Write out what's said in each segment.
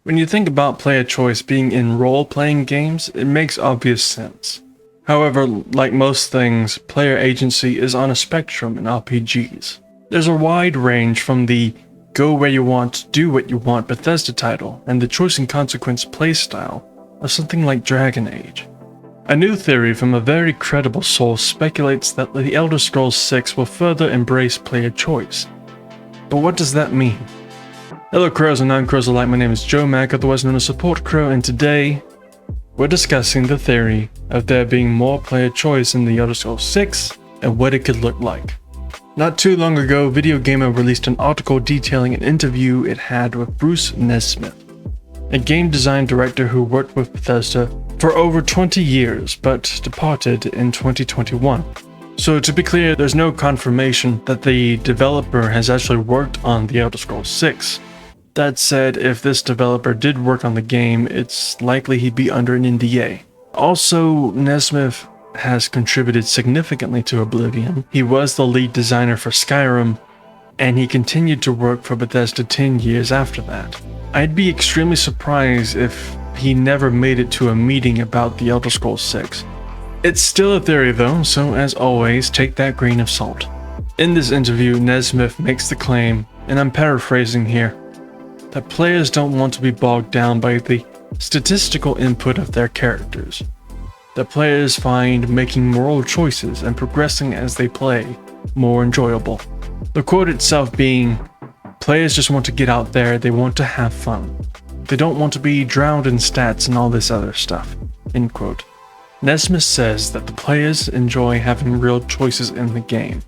When you think about player choice being in role-playing games, it makes obvious sense. However, like most things, player agency is on a spectrum in RPGs. There's a wide range from the go where you want, do what you want Bethesda title and the choice and consequence playstyle of something like Dragon Age. A new theory from a very credible source speculates that The Elder Scrolls 6 will further embrace player choice. But what does that mean? Hello crows and non-crows alike, my name is Joe Mack, otherwise known as Support Crow, and today we're discussing the theory of there being more player choice in The Elder Scrolls 6 and what it could look like. Not too long ago, Video Gamer released an article detailing an interview it had with Bruce Nesmith, a game design director who worked with Bethesda for over 20 years but departed in 2021. So to be clear, there's no confirmation that the developer has actually worked on The Elder Scrolls 6. That said, if this developer did work on the game, it's likely he'd be under an NDA. Also, Nesmith has contributed significantly to Oblivion. He was the lead designer for Skyrim, and he continued to work for Bethesda 10 years after that. I'd be extremely surprised if he never made it to a meeting about The Elder Scrolls 6. It's still a theory though, so as always, take that grain of salt. In this interview, Nesmith makes the claim, and I'm paraphrasing here, that players don't want to be bogged down by the statistical input of their characters. That players find making moral choices and progressing as they play more enjoyable. The quote itself being, players just want to get out there, they want to have fun. They don't want to be drowned in stats and all this other stuff. End quote. Nesmith says that the players enjoy having real choices in the game,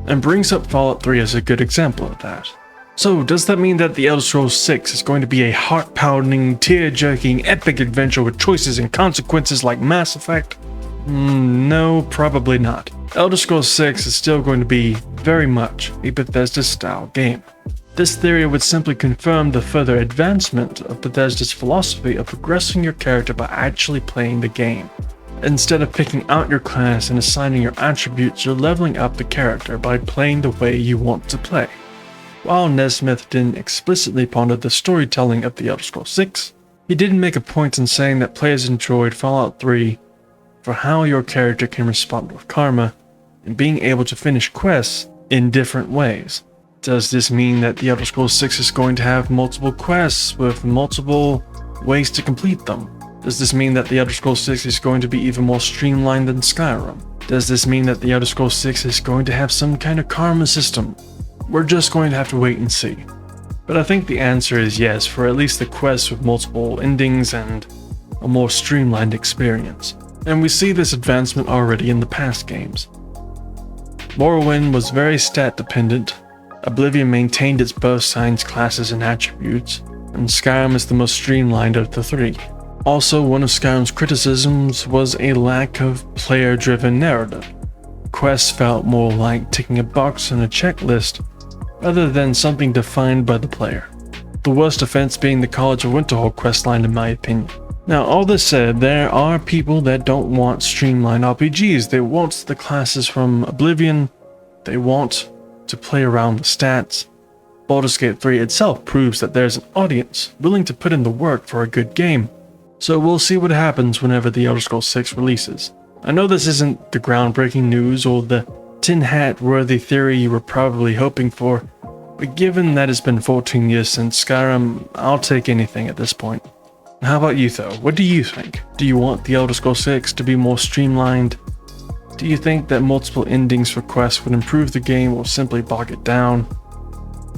and brings up Fallout 3 as a good example of that. So does that mean that The Elder Scrolls 6 is going to be a heart-pounding, tear-jerking, epic adventure with choices and consequences like Mass Effect? No, probably not. Elder Scrolls 6 is still going to be very much a Bethesda-style game. This theory would simply confirm the further advancement of Bethesda's philosophy of progressing your character by actually playing the game. Instead of picking out your class and assigning your attributes, you're leveling up the character by playing the way you want to play. While Nesmith didn't explicitly ponder the storytelling of The Elder Scrolls 6, he did make a point in saying that players enjoyed Fallout 3 for how your character can respond with karma and being able to finish quests in different ways. Does this mean that The Elder Scrolls 6 is going to have multiple quests with multiple ways to complete them? Does this mean that The Elder Scrolls 6 is going to be even more streamlined than Skyrim? Does this mean that The Elder Scrolls 6 is going to have some kind of karma system? We're just going to have to wait and see. But I think the answer is yes for at least the quests with multiple endings and a more streamlined experience. And we see this advancement already in the past games. Morrowind was very stat dependent, Oblivion maintained its both signs, classes, and attributes, and Skyrim is the most streamlined of the three. Also, one of Skyrim's criticisms was a lack of player-driven narrative. Quests felt more like ticking a box on a checklist rather than something defined by the player. The worst offense being the College of Winterhold questline in my opinion. Now all this said, there are people that don't want streamlined RPGs. They want the classes from Oblivion, they want to play around with stats. Baldur's Gate 3 itself proves that there's an audience willing to put in the work for a good game. So we'll see what happens whenever The Elder Scrolls 6 releases. I know this isn't the groundbreaking news or the tin hat worthy theory you were probably hoping for, but given that it's been 14 years since Skyrim, I'll take anything at this point. How about you though? What do you think? Do you want The Elder Scrolls 6 to be more streamlined? Do you think that multiple endings for quests would improve the game or simply bog it down?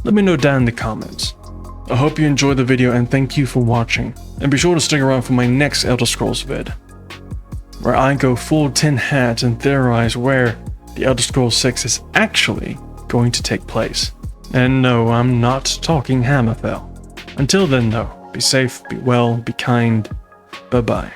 Let me know down in the comments. I hope you enjoyed the video and thank you for watching, and be sure to stick around for my next Elder Scrolls vid, where I go full tin hat and theorize where The Elder Scrolls 6 is actually going to take place. And no, I'm not talking Hammerfell. Until then though, be safe, be well, be kind, bye bye.